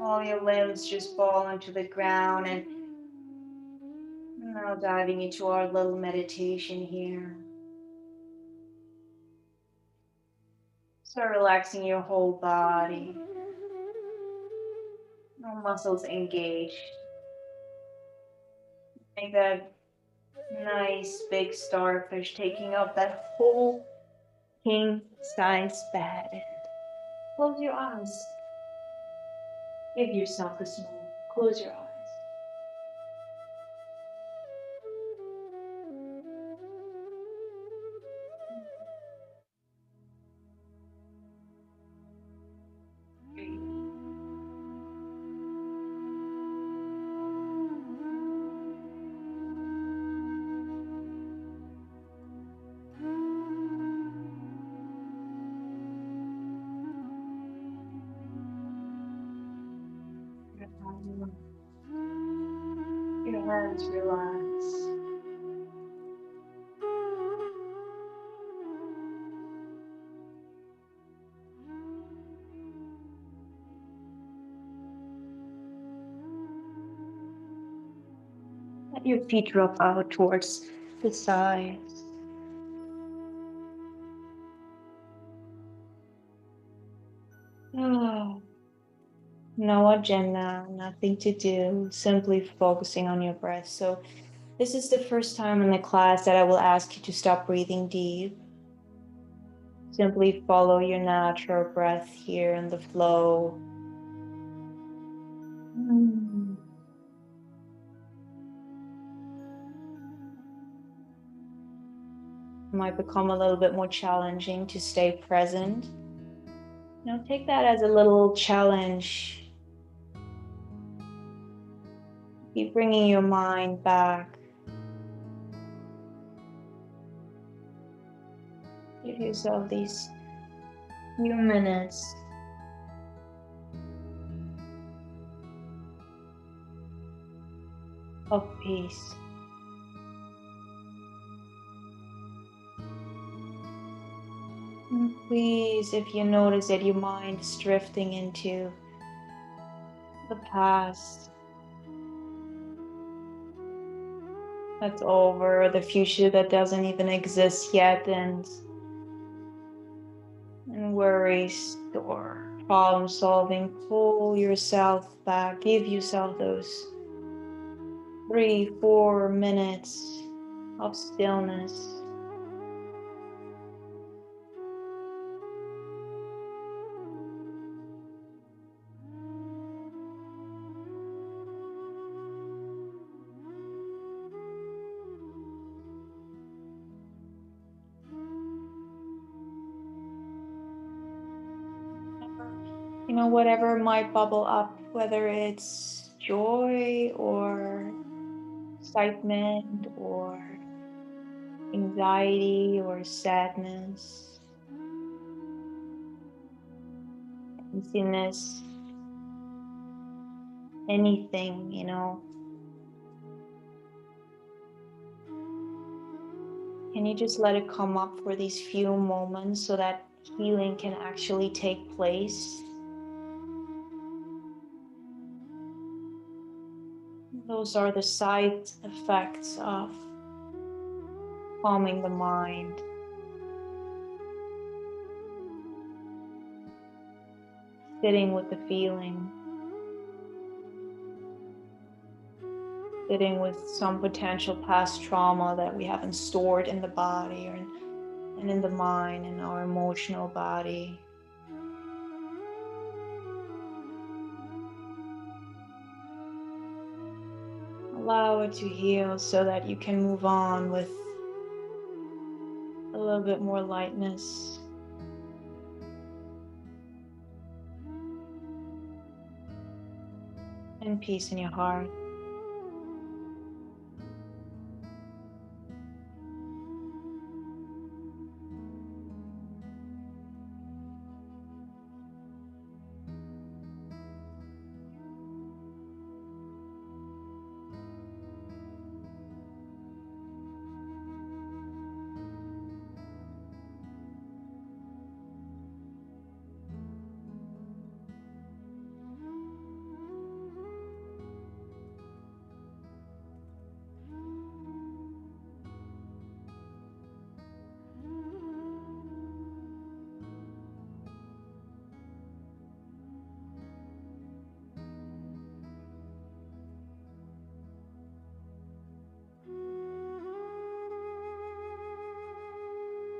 all your limbs just fall into the ground. And now diving into our little meditation here. Start relaxing your whole body. No muscles engaged. Make that nice big starfish taking up that whole king size bed. Close your eyes. Give yourself this moment. Close your eyes. Breathe. Your hands relax. Let your feet drop out towards the sides. Oh, no agenda, nothing to do, simply focusing on your breath. So this is the first time in the class that I will ask you to stop breathing deep. Simply follow your natural breath here in the flow. It might become a little bit more challenging to stay present. Now take that as a little challenge. Keep bringing your mind back. Give yourself these few minutes of peace. And please, if you notice that your mind is drifting into the past that's over, or the future that doesn't even exist yet, and worries or problem solving, pull yourself back. Give yourself those 3-4 minutes of stillness. You know, whatever might bubble up, whether it's joy or excitement or anxiety or sadness. emptiness, anything, you know. Can you just let it come up for these few moments so that healing can actually take place? Those are the side effects of calming the mind. Sitting with the feeling. Sitting with some potential past trauma that we haven't stored in the body and in the mind, in our emotional body. Allow it to heal so that you can move on with a little bit more lightness. And peace in your heart.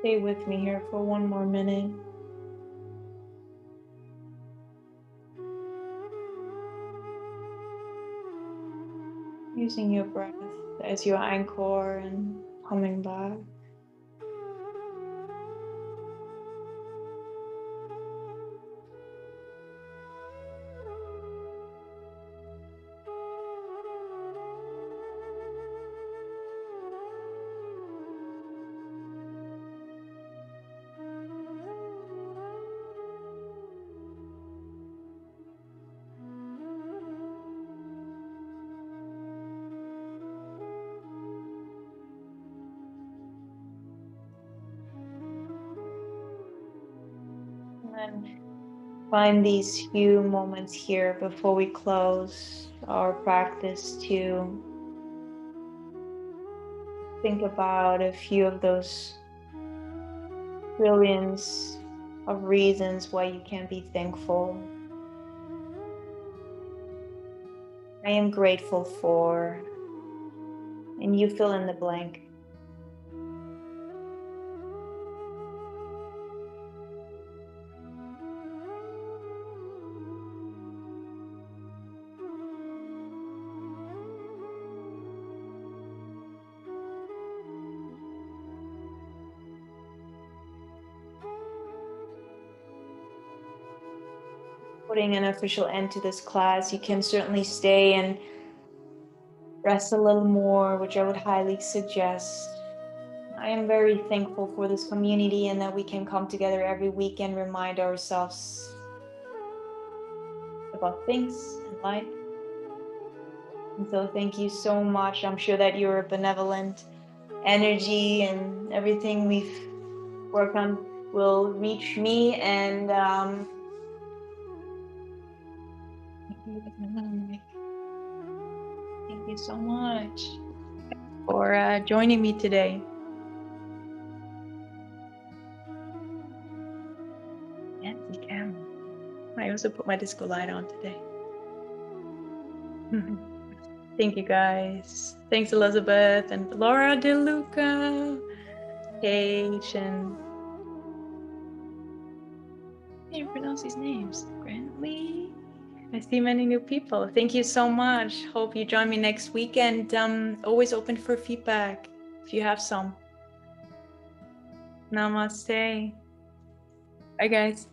Stay with me here for one more minute. Using your breath as your anchor and coming back. And then find these few moments here before we close our practice to think about a few of those trillions of reasons why you can be thankful. I am grateful for, and you fill in the blank. Putting an official end to this class, you can certainly stay and rest a little more, which I would highly suggest. I am very thankful for this community and that we can come together every week and remind ourselves about things in life. And so thank you so much. I'm sure that you're a benevolent energy and everything we've worked on will reach me. And thank you so much for joining me today. Yes, you can. I also put my disco light on today. Thank you guys. Thanks Elizabeth and Laura DeLuca, Paige, and I can't pronounce these names. Grantley. I see many new people. Thank you so much. Hope you join me next week, and always open for feedback if you have some. Namaste. Bye guys.